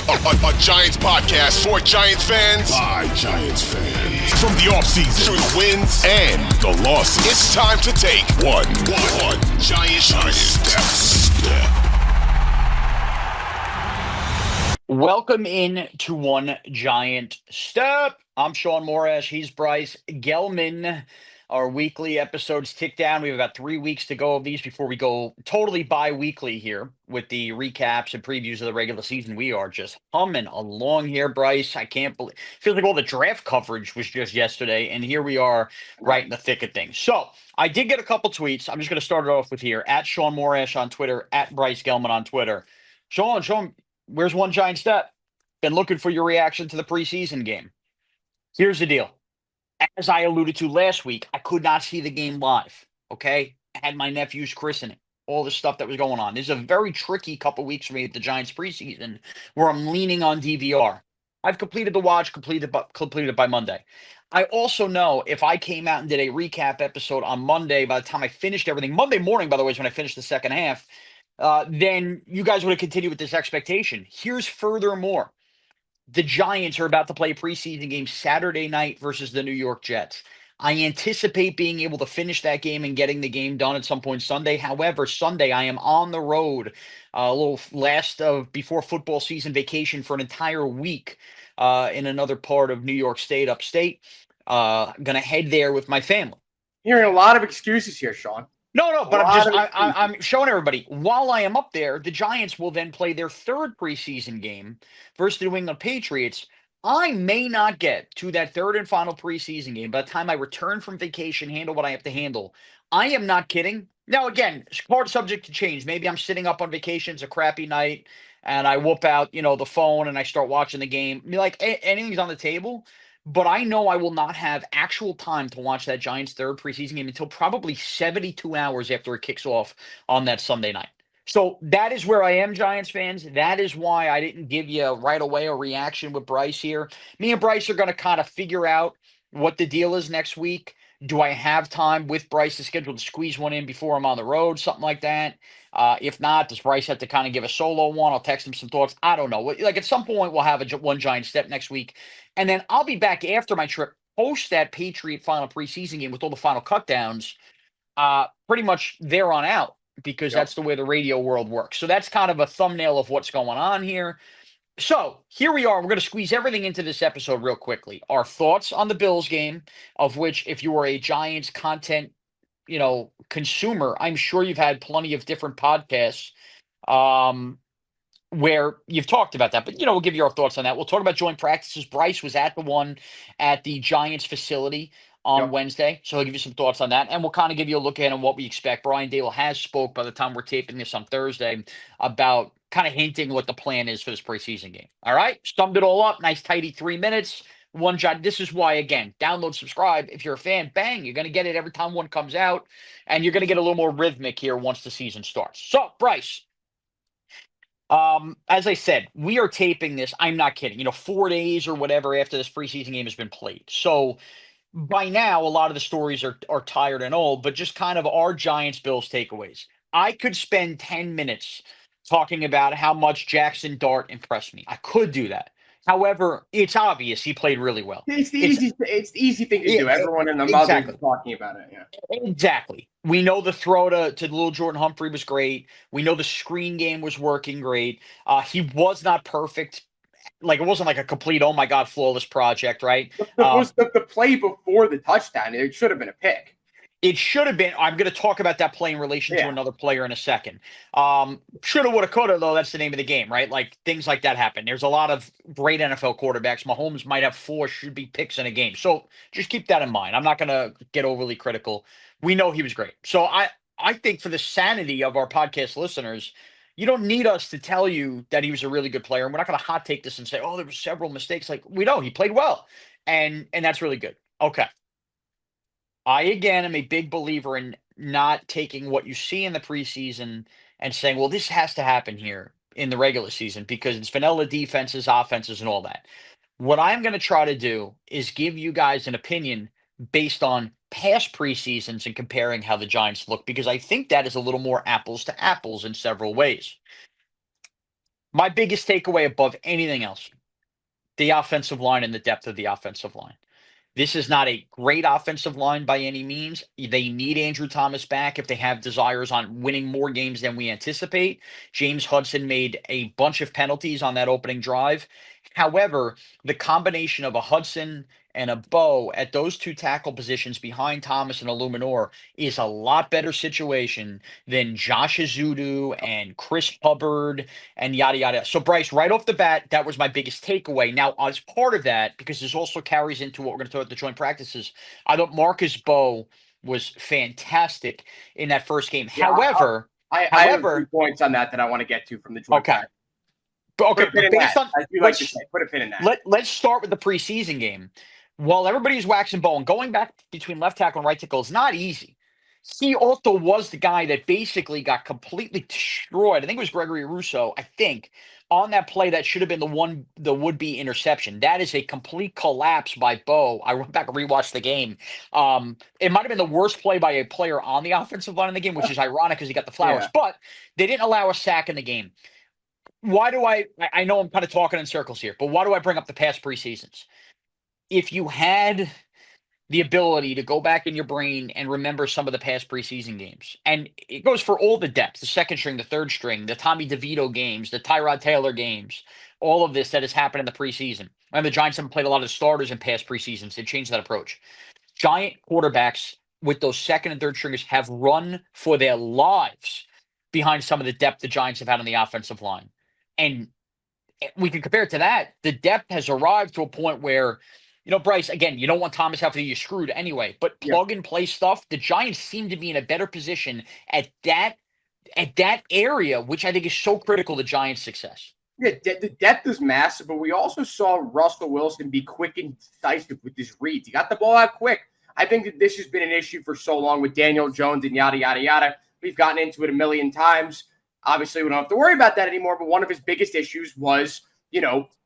A Giants podcast for Giants fans By Giants fans. from the offseason to the wins and the losses. It's time to take one Giant step. Welcome in to One Giant Step. I'm Shaun Morash. He's Bryce Gelman. Our weekly episodes tick down. We have about 3 weeks to go of these before we go totally bi-weekly here with the recaps and previews of the regular season. We are just humming along here, Bryce. I can't believe feels like all the draft coverage was just yesterday, and here we are right in the thick of things. So I did get a couple tweets. I'm just going to start it off with here. At Shaun Morash on Twitter, at Bryce Gelman on Twitter. Shaun, where's One Giant Step? Been looking for your reaction to the preseason game. Here's the deal. As I alluded to last week, I could not see the game live, okay? I had my nephew's christening, all the stuff that was going on. This is a very tricky couple weeks for me at the Giants preseason where I'm leaning on DVR. I've completed the watch, completed by Monday. I also know if I came out and did a recap episode on Monday, by the time I finished everything, Monday morning, by the way, is when I finished the second half, then you guys would have continued with this expectation. Here's furthermore. The Giants are about to play a preseason game Saturday night versus the New York Jets. I anticipate being able to finish that game and getting the game done at some point Sunday. However, Sunday I am on the road, a little last of before football season vacation for an entire week in another part of New York State, upstate. Gonna head there with my family. Hearing a lot of excuses here, Shaun. No, but I'm showing everybody. While I am up there, the Giants will then play their third preseason game versus the New England Patriots. I may not get to that third and final preseason game by the time I return from vacation, handle what I have to handle. I am not kidding. Now, again, it's hard subject to change. Maybe I'm sitting up on vacation, it's a crappy night, and I whoop out, the phone and I start watching the game. Like anything's on the table. But I know I will not have actual time to watch that Giants third preseason game until probably 72 hours after it kicks off on that Sunday night. So that is where I am, Giants fans. That is why I didn't give you right away a reaction with Bryce here. Me and Bryce are going to kind of figure out what the deal is next week. Do I have time with Bryce to schedule to squeeze one in before I'm on the road, something like that? If not, does Bryce have to kind of give a solo one? I'll text him some thoughts. I don't know. Like at some point, we'll have One Giant Step next week. And then I'll be back after my trip, post that Patriot final preseason game with all the final cutdowns, pretty much there on out, because that's the way the radio world works. So that's kind of a thumbnail of what's going on here. So here we are. We're going to squeeze everything into this episode real quickly. Our thoughts on the Bills game, of which if you are a Giants content, consumer, I'm sure you've had plenty of different podcasts where you've talked about that. But, we'll give you our thoughts on that. We'll talk about joint practices. Bryce was at the one at the Giants facility on Wednesday. So he'll give you some thoughts on that. And we'll kind of give you a look at what we expect. Brian Dable has spoke by the time we're taping this on Thursday about kind of hinting what the plan is for this preseason game. All right. Summed it all up. Nice, tidy 3 minutes. One Giant. This is why, again, download, subscribe. If you're a fan, bang, you're going to get it every time one comes out. And you're going to get a little more rhythmic here once the season starts. So, Bryce, as I said, we are taping this. I'm not kidding. 4 days or whatever after this preseason game has been played. So by now, a lot of the stories are tired and old, but just kind of our Giants Bills takeaways. I could spend 10 minutes talking about how much Jackson Dart impressed me. I could do that. However, it's obvious he played really well. It's the easy thing to do. Everyone in the mother is talking about it. Yeah. Exactly. We know the throw to little Jordan Humphrey was great. We know the screen game was working great. He was not perfect. Like, it wasn't like a complete, oh my God, flawless project, right? The play before the touchdown, it should have been a pick. It should have been. I'm going to talk about that play in relation to another player in a second. Shoulda, woulda, coulda, though. That's the name of the game, right? Like, things like that happen. There's a lot of great NFL quarterbacks. Mahomes might have 4 should-be picks in a game. So just keep that in mind. I'm not going to get overly critical. We know he was great. So I think for the sanity of our podcast listeners, you don't need us to tell you that he was a really good player. And we're not going to hot take this and say, oh, there were several mistakes. Like, we know he played well. And that's really good. Okay. I, again, am a big believer in not taking what you see in the preseason and saying, well, this has to happen here in the regular season because it's vanilla defenses, offenses, and all that. What I'm going to try to do is give you guys an opinion based on past preseasons and comparing how the Giants look, because I think that is a little more apples to apples in several ways. My biggest takeaway above anything else, the offensive line and the depth of the offensive line. This is not a great offensive line by any means. They need Andrew Thomas back if they have desires on winning more games than we anticipate. James Hudson made a bunch of penalties on that opening drive. However, the combination of a Hudson and a Bow at those two tackle positions behind Thomas and Illuminor is a lot better situation than Josh Azudu and Chris Hubbard and yada yada. So Bryce, right off the bat, that was my biggest takeaway. Now, as part of that, because this also carries into what we're going to talk about the joint practices, I thought Marcus Bow was fantastic in that first game. Yeah, However, I have 3 points on that I want to get to from the joint practice. Okay, but based on, as you like to say, put a pin in that. Let's start with the preseason game. While everybody's waxing bone, going back between left tackle and right tackle is not easy. He also was the guy that basically got completely destroyed. I think it was Gregory Russo, on that play that should have been the would-be interception. That is a complete collapse by Bo. I went back and rewatched the game. It might have been the worst play by a player on the offensive line in the game, which is ironic because he got the flowers. Yeah. But they didn't allow a sack in the game. Why do I know I'm kind of talking in circles here, but why do I bring up the past preseasons? If you had the ability to go back in your brain and remember some of the past preseason games, and it goes for all the depth, the second string, the third string, the Tommy DeVito games, the Tyrod Taylor games, all of this that has happened in the preseason. And the Giants haven't played a lot of starters in past preseasons. They changed that approach. Giant quarterbacks with those second and third stringers have run for their lives behind some of the depth the Giants have had on the offensive line. And we can compare it to that. The depth has arrived to a point where, Bryce, again, you don't want Thomas having to get screwed anyway, but plug and play stuff, the Giants seem to be in a better position at that area, which I think is so critical to Giants' success. Yeah, the depth is massive, but we also saw Russell Wilson be quick and decisive with his reads. He got the ball out quick. I think that this has been an issue for so long with Daniel Jones and yada, yada, yada. We've gotten into it a million times. Obviously, we don't have to worry about that anymore, but one of his biggest issues was,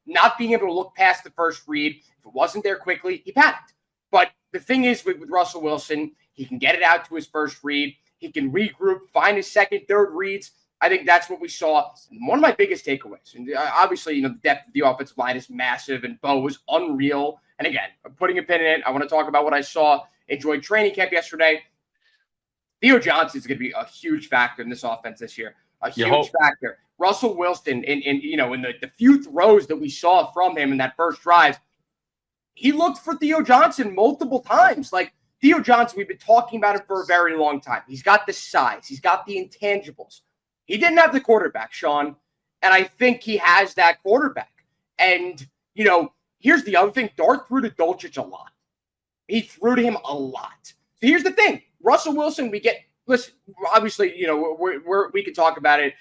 not being able to look past the first read. If it wasn't there quickly, he panicked. But the thing is with Russell Wilson, he can get it out to his first read. He can regroup, find his second, third reads. I think that's what we saw. One of my biggest takeaways. And obviously, the depth of the offensive line is massive, and Bo was unreal. And again, I'm putting a pin in it. I want to talk about what I saw in joint training camp yesterday. Theo Johnson is going to be a huge factor in this offense this year. A huge factor. Russell Wilson, in the few throws that we saw from him in that first drive, he looked for Theo Johnson multiple times. Like, Theo Johnson, we've been talking about him for a very long time. He's got the size. He's got the intangibles. He didn't have the quarterback, Shaun, and I think he has that quarterback. And, here's the other thing. Dart threw to Dulcich a lot. He threw to him a lot. So here's the thing. Russell Wilson, listen, obviously, we can talk about it,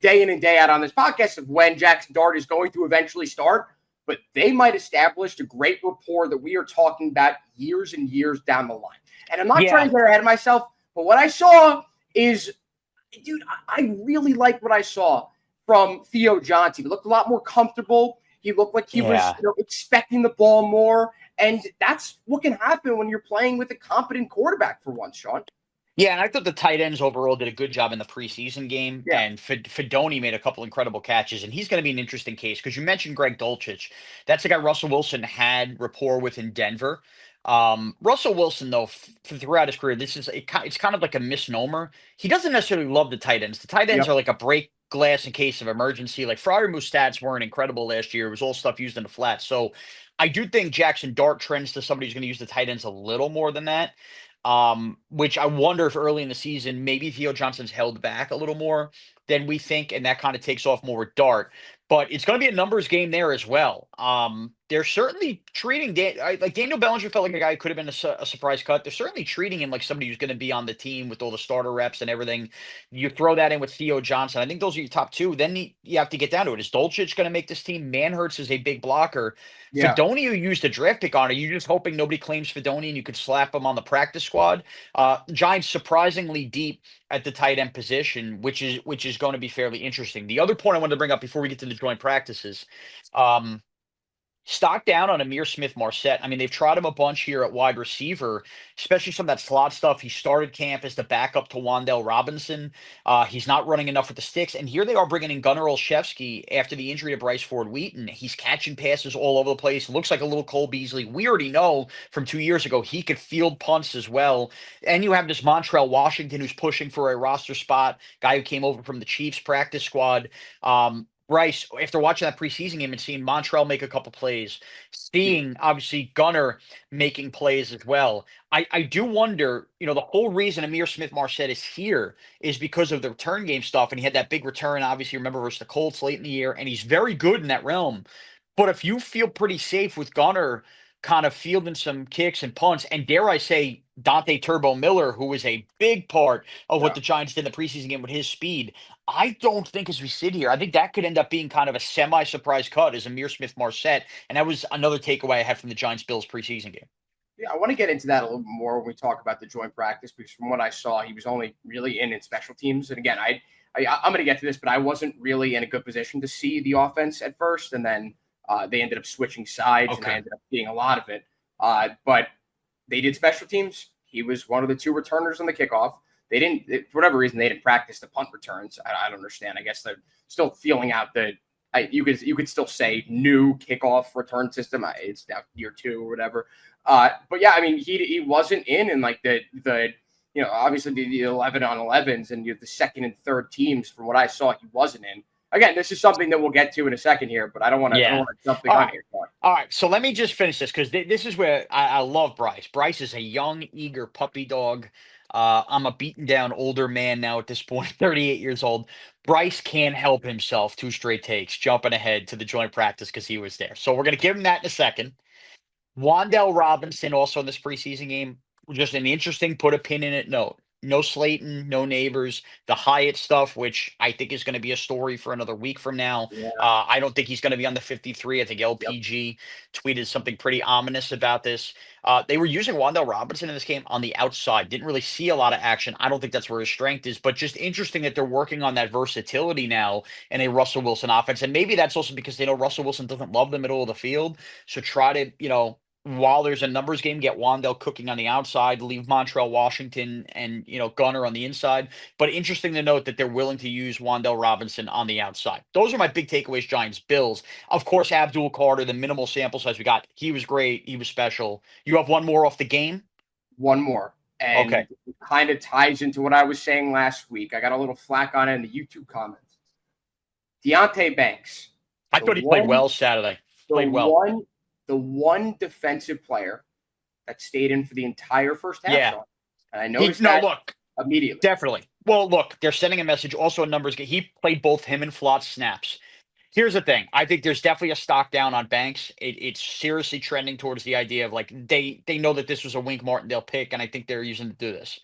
day in and day out on this podcast of when Jackson Dart is going to eventually start, but they might establish a great rapport that we are talking about years and years down the line. And I'm not trying to get ahead of myself, but what I saw is, dude, I really like what I saw from Theo Johnson. He looked a lot more comfortable. He looked like he was expecting the ball more. And that's what can happen when you're playing with a competent quarterback for once, Shaun. Yeah, and I thought the tight ends overall did a good job in the preseason game. Yeah. And Fedoni made a couple incredible catches, and he's going to be an interesting case because you mentioned Greg Dulcich. That's the guy Russell Wilson had rapport with in Denver. Russell Wilson, though, throughout his career, it's kind of like a misnomer. He doesn't necessarily love the tight ends. The tight ends are like a break glass in case of emergency. Like, Freiermuth's stats weren't incredible last year. It was all stuff used in the flat. So I do think Jackson Dart trends to somebody who's going to use the tight ends a little more than that. Which I wonder if early in the season, maybe Theo Johnson's held back a little more than we think, and that kind of takes off more with Dart. But it's going to be a numbers game there as well. They're certainly treating like Daniel Bellinger felt like a guy who could have been a surprise cut. They're certainly treating him like somebody who's going to be on the team with all the starter reps and everything. You throw that in with Theo Johnson. I think those are your top two. Then you have to get down to it. Is Dulcich going to make this team? Manhurts is a big blocker. Yeah. Fedoni, you used a draft pick on. Are you just hoping nobody claims Fedoni and you could slap him on the practice squad? Giants surprisingly deep at the tight end position, which is going to be fairly interesting. The other point I wanted to bring up before we get to the joint practices, Stock down on Amir Smith-Marset. I mean, they've tried him a bunch here at wide receiver, especially some of that slot stuff. He started camp as the backup to Wan'Dale Robinson. He's not running enough with the sticks. And here they are bringing in Gunnar Olszewski after the injury to Bryce Ford-Wheaton. He's catching passes all over the place. Looks like a little Cole Beasley. We already know from 2 years ago he could field punts as well. And you have this Montrell Washington who's pushing for a roster spot, guy who came over from the Chiefs practice squad. Bryce, after watching that preseason game and seeing Montrell make a couple plays, seeing obviously Gunnar making plays as well, I do wonder, the whole reason Amir Smith-Marset is here is because of the return game stuff. And he had that big return, obviously, remember, versus the Colts late in the year, and he's very good in that realm. But if you feel pretty safe with Gunnar kind of fielding some kicks and punts, and dare I say, Dante Turbo Miller, who was a big part of what the Giants did in the preseason game with his speed, I don't think as we sit here, I think that could end up being kind of a semi-surprise cut as Amir Smith-Marset. And that was another takeaway I had from the Giants-Bills preseason game. Yeah, I want to get into that a little bit more when we talk about the joint practice, because from what I saw, he was only really in special teams. And again, I'm going to get to this, but I wasn't really in a good position to see the offense at first. And then they ended up switching sides, and I ended up seeing a lot of it. But they did special teams. He was one of the two returners on the kickoff. They didn't, for whatever reason, they didn't practice the punt returns. I don't understand. I guess they're still feeling out you could still say new kickoff return system. It's now year 2 or whatever. But yeah, I mean, he wasn't in like the obviously the 11 on 11s and the second and third teams. From what I saw, he wasn't in. Again, this is something that we'll get to in a second here, but I don't want to jump the gun here. All right, so let me just finish this because this is where I love Bryce. Bryce is a young, eager puppy dog. I'm a beaten down older man now at this point, 38 years old. Bryce can't help himself 2 straight takes, jumping ahead to the joint practice because he was there. So we're going to give him that in a second. Wan'Dale Robinson also in this preseason game, just an interesting put a pin in it note. No Slayton, no Neighbors, the Hyatt stuff, which I think is going to be a story for another week from now. Yeah. I don't think he's going to be on the 53. I think LPG tweeted something pretty ominous about this. They were using Wan'Dale Robinson in this game on the outside. Didn't really see a lot of action. I don't think that's where his strength is, but just interesting that they're working on that versatility now in a Russell Wilson offense. And maybe that's also because they know Russell Wilson doesn't love the middle of the field. So try to, while there's a numbers game, get Wan'Dale cooking on the outside, leave Montrell Washington and, Gunnar on the inside. But interesting to note that they're willing to use Wan'Dale Robinson on the outside. Those are my big takeaways, Giants, Bills. Of course, Abdul Carter, the minimal sample size we got. He was great. He was special. You have one more off the game? One more. And it kind of ties into what I was saying last week. I got a little flack on it in the YouTube comments. Deonte Banks. I thought he played well Saturday. Played well. The one defensive player that stayed in for the entire first half. Yeah. And I noticed immediately. Definitely. Well, look, they're sending a message. Also a numbers game. He played both him and Flott's snaps. Here's the thing. I think there's definitely a stock down on Banks. It's seriously trending towards the idea of like they know that this was a Wink Martindale pick, and I think they're using to do this.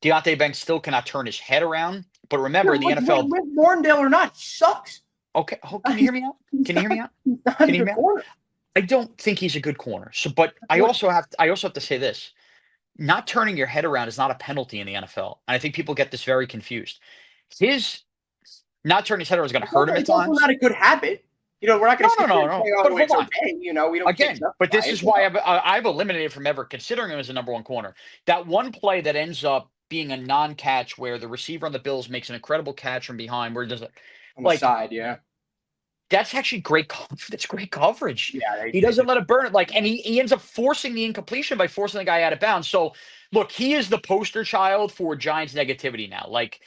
Deonte Banks still cannot turn his head around. But remember, in the NFL. Wink Martindale or not, he sucks. Okay. Can you hear me out? Can you hear me out? Can you hear me out? I don't think he's a good corner. So, but I also have to say this: not turning your head around is not a penalty in the NFL, and I think people get this very confused. His not turning his head around is going to hurt him at times. It's not a good habit. We're not going to no. say, "Oh, it's okay." We don't again. But this is why I've eliminated from ever considering him as a number one corner. That one play that ends up being a non-catch where the receiver on the Bills makes an incredible catch from behind, where it does on the side, That's actually great. That's great coverage. Yeah, he doesn't let it burn it. And he ends up forcing the incompletion by forcing the guy out of bounds. So, look, he is the poster child for Giants negativity now. Like,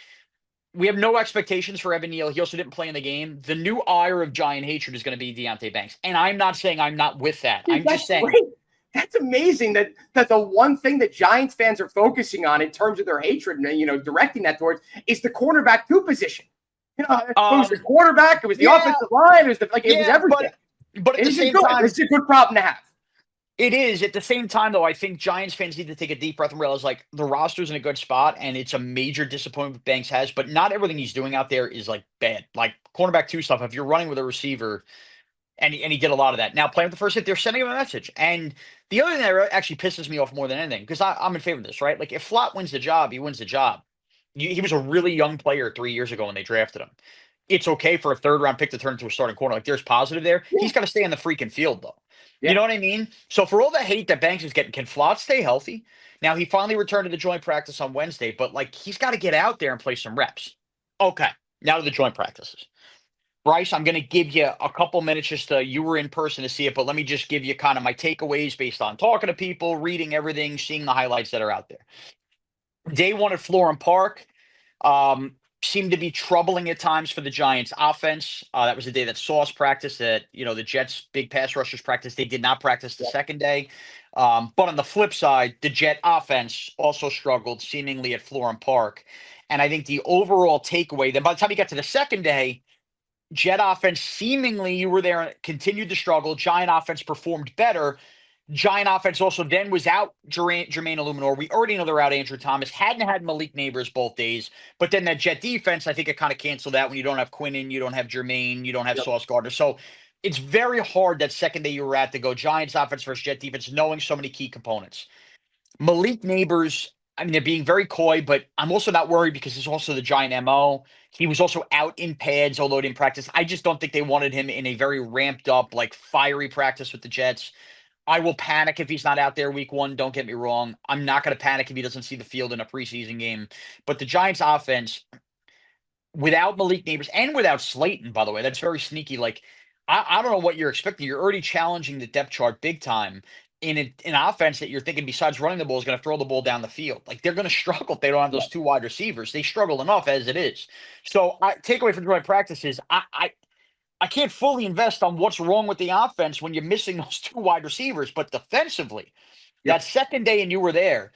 we have no expectations for Evan Neal. He also didn't play in the game. The new ire of Giant hatred is going to be Deonte Banks. And I'm not saying I'm not with that. I'm just saying. Great. That's amazing that the one thing that Giants fans are focusing on in terms of their hatred and, directing that towards is the cornerback 2 position. It was the quarterback. It was the offensive line. It was it was everything. But at the same time, it's a good problem to have. It is. At the same time, though, I think Giants fans need to take a deep breath and realize the roster's in a good spot, and it's a major disappointment Banks has. But not everything he's doing out there is bad. Like cornerback 2 stuff. If you're running with a receiver, and he did a lot of that. Now playing with the first hit, they're sending him a message. And the other thing that actually pisses me off more than anything, because I'm in favor of this, right? Like if Flott wins the job, he wins the job. He was a really young player 3 years ago when they drafted him. it's okay for a third-round pick to turn into a starting corner. Like, there's positive there. Yeah. He's got to stay on the freaking field, though. Yeah. You know what I mean? So for all the hate that Banks is getting, can Flott stay healthy? Now, he finally returned to the joint practice on Wednesday, but, like, he's got to get out there and play some reps. Okay, now to the joint practices. Bryce, I'm going to give you a couple minutes just you were in person to see it, but let me just give you kind of my takeaways based on talking to people, reading everything, seeing the highlights that are out there. Day one at Florham Park seemed to be troubling at times for the Giants offense. That was the day that Sauce practiced, that, the Jets big pass rushers practice. They did not practice the second day. But on the flip side, the Jet offense also struggled seemingly at Florham Park. And I think the overall takeaway, then by the time you got to the second day, Jet offense, seemingly you were there, continued to struggle. Giant offense performed better. Giant offense also then was out Jermaine Illuminor. We already know they're out Andrew Thomas. Hadn't had Malik Neighbors both days. But then that Jet defense, I think it kind of canceled out when you don't have Quinnen, you don't have Jermaine, you don't have Sauce Gardner. So it's very hard that second day you were at to go Giants offense versus Jet defense, knowing so many key components. Malik Neighbors, I mean, they're being very coy, but I'm also not worried because it's also the Giant MO. He was also out in pads, although he didn't practice. I just don't think they wanted him in a very ramped up, like fiery practice with the Jets. I will panic if he's not out there week one. Don't get me wrong. I'm not going to panic if he doesn't see the field in a preseason game. But the Giants offense, without Malik Neighbors and without Slayton, by the way, that's very sneaky. Like, I don't know what you're expecting. You're already challenging the depth chart big time in an offense that you're thinking, besides running the ball, is going to throw the ball down the field. Like, they're going to struggle if they don't have those two wide receivers. They struggle enough as it is. So, takeaway from joint practices, I can't fully invest on what's wrong with the offense when you're missing those two wide receivers. But defensively, that second day and you were there,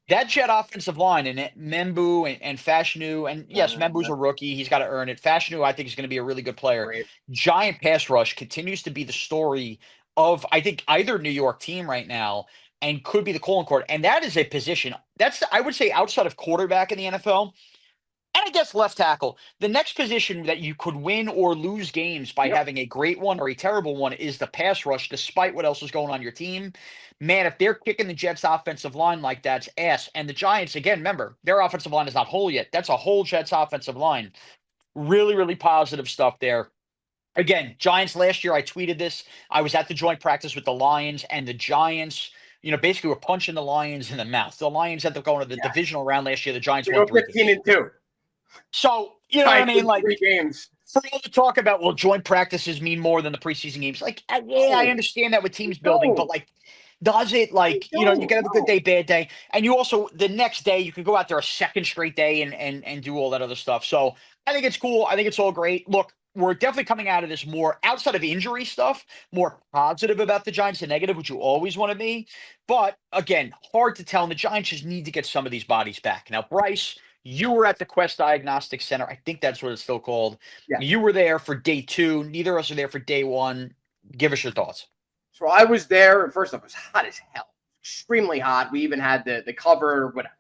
that Jet offensive line and Membu and Fashanu, and yes, Membu's a rookie. He's got to earn it. Fashanu, I think, is going to be a really good player. Great. Giant pass rush continues to be the story of, I think, either New York team right now and could be the calling card. And that is a position that's, I would say, outside of quarterback in the NFL. And I guess left tackle. The next position that you could win or lose games by having a great one or a terrible one is the pass rush, despite what else is going on your team. Man, if they're kicking the Jets' offensive line like that's ass. And the Giants, again, remember, their offensive line is not whole yet. That's a whole Jets offensive line. Really, really positive stuff there. Again, Giants last year, I tweeted this. I was at the joint practice with the Lions, and the Giants, basically were punching the Lions in the mouth. The Lions ended up going to the divisional round last year. The Giants won 3 games. 15-2. So, you know what I mean? Like, 3 games. For all the talk about, well, joint practices mean more than the preseason games. Like, I understand that with teams building, but like, does it? Like, you can have a good day, bad day. And you also, the next day, you can go out there a second straight day and do all that other stuff. So I think it's cool. I think it's all great. Look, we're definitely coming out of this more, outside of injury stuff, more positive about the Giants than negative, which you always want to be. But again, hard to tell. And the Giants just need to get some of these bodies back. Now, Bryce, you were at the Quest Diagnostic Center. I think that's what it's still called. Yeah. You were there for day 2. Neither of us are there for day 1. Give us your thoughts. So I was there, and first off, it was hot as hell. Extremely hot. We even had the cover or whatever.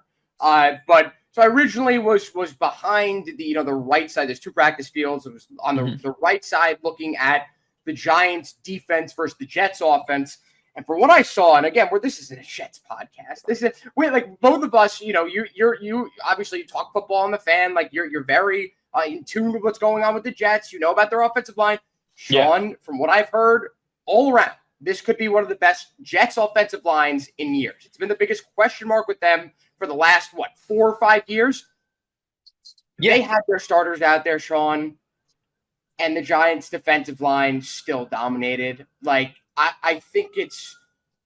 But so I originally was behind the right side. There's 2 practice fields. It was on the right side looking at the Giants defense versus the Jets offense. And from what I saw, and again, this is a Jets podcast. This is like both of us. You obviously talk football on the fan. Like you're very in tune with what's going on with the Jets. You know about their offensive line. Shaun, from what I've heard, all around, this could be one of the best Jets offensive lines in years. It's been the biggest question mark with them for the last 4 or 5 years. Yeah. They had their starters out there, Shaun, and the Giants' defensive line still dominated. Like. I think it's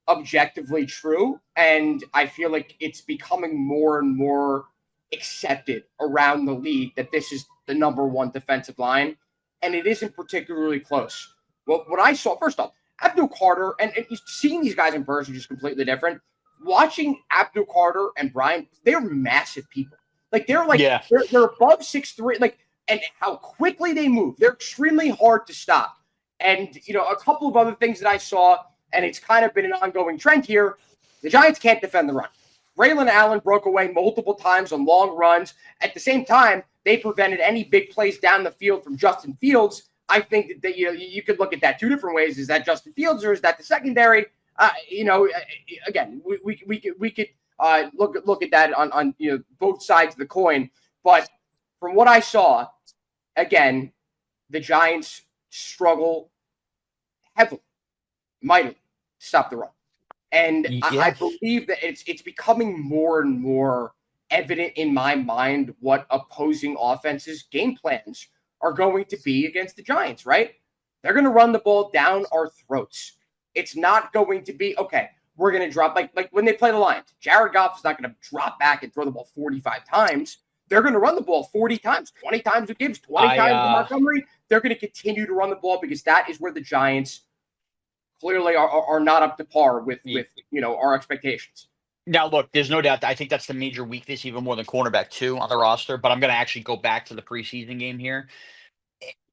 objectively true, and I feel like it's becoming more and more accepted around the league that this is the number 1 defensive line, and it isn't particularly close. Well, what I saw, first off, Abdul Carter, and seeing these guys in person is just completely different. Watching Abdul Carter and Brian, they're massive people. Like, they're above 6'3", like, and how quickly they move. They're extremely hard to stop. And, a couple of other things that I saw, and it's kind of been an ongoing trend here, the Giants can't defend the run. Braylon Allen broke away multiple times on long runs. At the same time, they prevented any big plays down the field from Justin Fields. I think that you could look at that 2 different ways. Is that Justin Fields or is that the secondary? Again, we could look at that on both sides of the coin. But from what I saw, again, the Giants struggle heavily, mightily, to stop the run. And I believe that it's becoming more and more evident in my mind what opposing offenses' game plans are going to be against the Giants, right? They're going to run the ball down our throats. It's not going to be, okay, we're going to drop, like when they play the Lions. Jared Goff is not going to drop back and throw the ball 45 times. They're going to run the ball 40 times, 20 times with Gibbs, 20 times with Montgomery. They're going to continue to run the ball because that is where the Giants clearly are not up to par with our expectations. Now, look, there's no doubt. I think that's the major weakness, even more than cornerback 2 on the roster. But I'm going to actually go back to the preseason game here.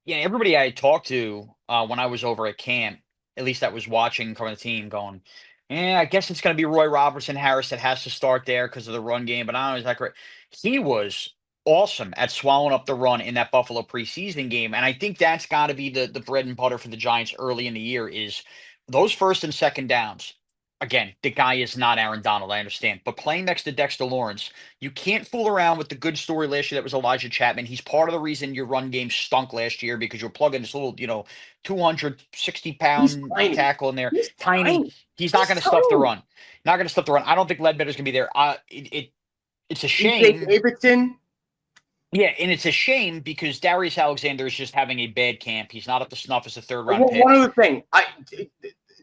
Yeah, everybody I talked to when I was over at camp, at least that was watching from the team, going, I guess it's going to be Roy Robertson Harris that has to start there because of the run game. But I don't know, is that great? He was awesome at swallowing up the run in that Buffalo preseason game. And I think that's got to be the bread and butter for the Giants early in the year is those first and second downs. Again, the guy is not Aaron Donald, I understand. But playing next to Dexter Lawrence, you can't fool around with the good story last year that was Elijah Chapman. He's part of the reason your run game stunk last year because you're plugging this little, 260-pound tackle in there. He's tiny. He's not going to stuff the run. Not going to stuff the run. I don't think Ledbetter's going to be there. It's a shame. Davidson. Yeah, and it's a shame because Darius Alexander is just having a bad camp. He's not up to snuff as a third-round pick. One other thing.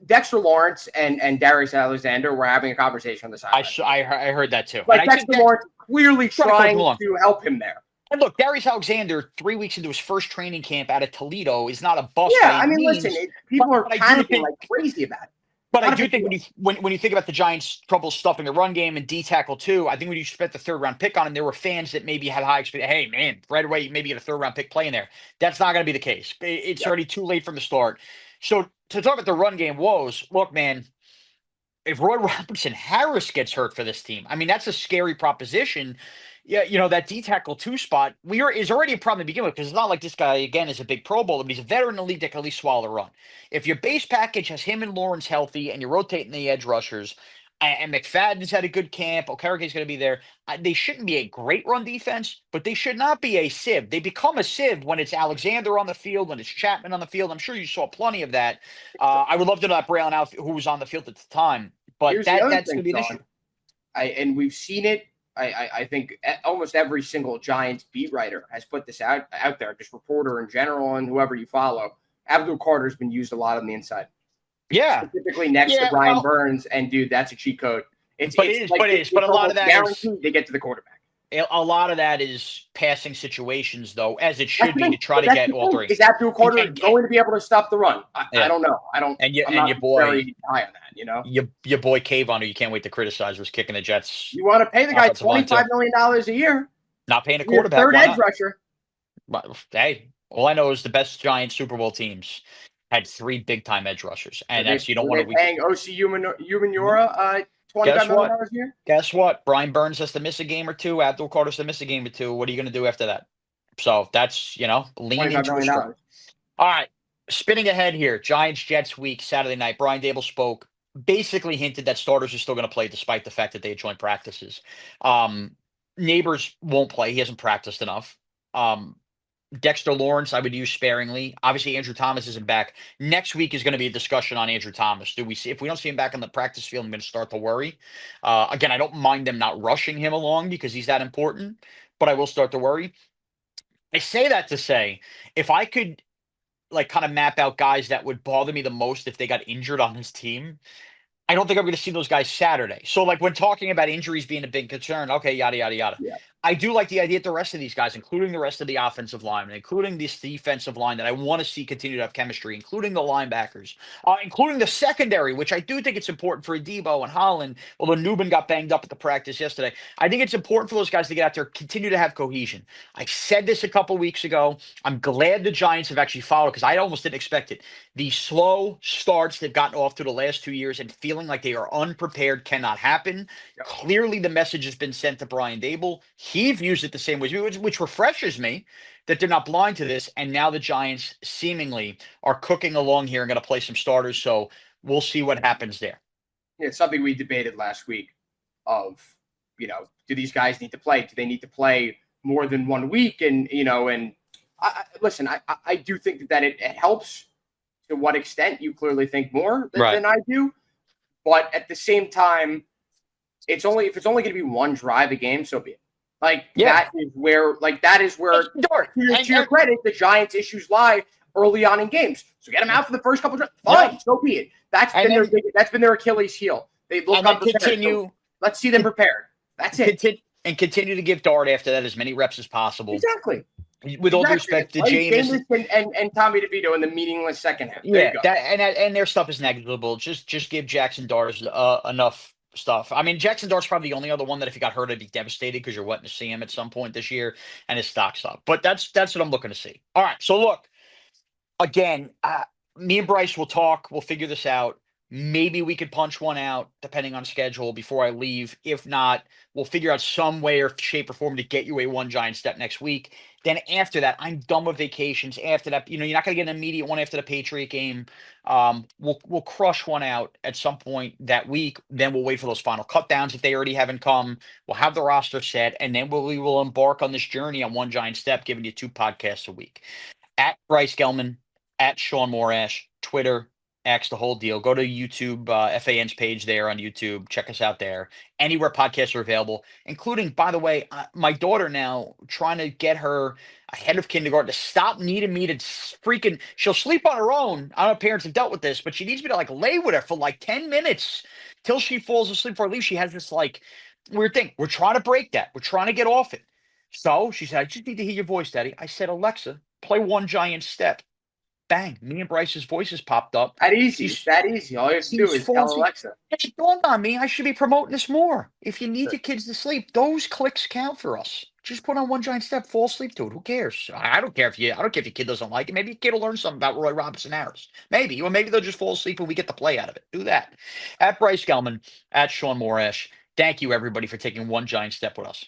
Dexter Lawrence and Darius Alexander were having a conversation on the side. I heard that too. Like Dexter Lawrence clearly trying to help him there. And look, Darius Alexander, 3 weeks into his first training camp out of Toledo, is not a bust. Yeah, I mean, listen, people are panicking like crazy about it. But I do think when you think about the Giants' trouble stuffing the run game and D tackle too, I think when you spent the third-round pick on him, there were fans that maybe had high expectations. Hey, man, right away, maybe get a third-round pick playing there. That's not going to be the case. It's already too late from the start. So to talk about the run game woes, look, man, if Roy Robertson Harris gets hurt for this team, I mean, that's a scary proposition. Yeah, that D tackle 2 spot is already a problem to begin with because it's not like this guy, again, is a big Pro Bowler, but he's a veteran in the league that can at least swallow the run. If your base package has him and Lawrence healthy and you're rotating the edge rushers, and McFadden's had a good camp, Okereke's going to be there, they shouldn't be a great run defense, but they should not be a sieve. They become a sieve when it's Alexander on the field, when it's Chapman on the field. I'm sure you saw plenty of that. I would love to know that Braylon out who was on the field at the time, but that's going to be an issue. And we've seen it. I think almost every single Giants beat writer has put this out there, just reporter in general and whoever you follow. Abdul Carter's been used a lot on the inside. Yeah. Specifically next to Brian Burns. And, dude, that's a cheat code. But a lot of that is they get to the quarterback. A lot of that is passing situations, though, as it should be to try to get all three. Is Abdul Carter going to be able to stop the run? I don't know. And your boy, very high on that, Your boy Kayvon, who you can't wait to criticize, was kicking the Jets. You want to pay the guy $25 million a year? Not paying a quarterback. Third edge rusher. Hey, all I know is the best Giants Super Bowl teams had 3 big-time edge rushers, and that's you don't want to. Paying O.C. Umenyiora $25 million a year? Guess what? Brian Burns has to miss a game or 2. Abdul Carter has to miss a game or 2. What are you going to do after that? So that's, lean into it. All right. Spinning ahead here. Giants-Jets week, Saturday night. Brian Dable spoke, basically hinted that starters are still going to play despite the fact that they had joint practices. Neighbors won't play. He hasn't practiced enough. Dexter Lawrence, I would use sparingly. Obviously, Andrew Thomas isn't back. Next week is going to be a discussion on Andrew Thomas. If we don't see him back on the practice field, I'm going to start to worry. Again, I don't mind them not rushing him along because he's that important, but I will start to worry. I say that to say, if I could kind of map out guys that would bother me the most if they got injured on this team, I don't think I'm going to see those guys Saturday. So, when talking about injuries being a big concern, okay, yada, yada, yada. Yeah. I do like the idea that the rest of these guys, including the rest of the offensive line, including this defensive line that I want to see continue to have chemistry, including the linebackers, including the secondary, which I do think it's important for Adebo and Holland, although Newman got banged up at the practice yesterday. I think it's important for those guys to get out there, continue to have cohesion. I said this a couple weeks ago. I'm glad the Giants have actually followed because I almost didn't expect it. The slow starts they've gotten off to the last 2 years and feeling like they are unprepared cannot happen. Yep. Clearly, the message has been sent to Brian Dable. He views it the same way, which refreshes me that they're not blind to this. And now the Giants seemingly are cooking along here and going to play some starters. So we'll see what happens there. Yeah, it's something we debated last week of, do these guys need to play? Do they need to play more than 1 week? And listen, I do think that it helps. To what extent, you clearly think more than I do. But at the same time, if it's only going to be one drive a game, so be it. That is where to your credit, the Giants' issues lie early on in games. So get them out for the first couple of drives. Fine, so be it. That's been their Achilles heel. They look unprepared. So let's see them prepared. That's it. And continue to give Dart after that as many reps as possible. Exactly. With all due respect to Jameis and Tommy DeVito in the meaningless second half. And their stuff is negligible. Just give Jackson Dart enough stuff. I mean, Jackson Dart's probably the only other one that if he got hurt, I'd be devastated because you're waiting to see him at some point this year and his stock's up. But that's what I'm looking to see. All right. So look, again, me and Bryce will talk. We'll figure this out. Maybe we could punch one out depending on schedule before I leave. If not, we'll figure out some way or shape or form to get you a one giant step next week. Then after that, I'm done with vacations. After that, you're not going to get an immediate one after the Patriot game. We'll crush one out at some point that week. Then we'll wait for those final cut downs if they already haven't come. We'll have the roster set, and then we will embark on this journey on one giant step, giving you 2 podcasts a week. At Bryce Gelman, at Shaun Morash, Twitter, X, the whole deal. Go to YouTube, FAN's page there on YouTube. Check us out there. Anywhere podcasts are available, including, by the way, my daughter now, trying to get her ahead of kindergarten to stop needing me to freaking, she'll sleep on her own. I don't know if parents have dealt with this, but she needs me to lay with her for 10 minutes till she falls asleep before I leave. She has this weird thing. We're trying to break that. We're trying to get off it. So she said, I just need to hear your voice, Daddy. I said, Alexa, play One Giant Step. Bang, me and Bryce's voices popped up. That easy. All you have to do is tell Alexa. It dawned on me I should be promoting this more. If you need your kids to sleep, those clicks count for us. Just put on One Giant Step, fall asleep to it. Who cares? I don't care if your kid doesn't like it. Maybe your kid will learn something about Roy Robinson Harris. Maybe. Or maybe they'll just fall asleep and we get the play out of it. Do that. At Bryce Gelman, at Shaun Morash. Thank you, everybody, for taking one giant step with us.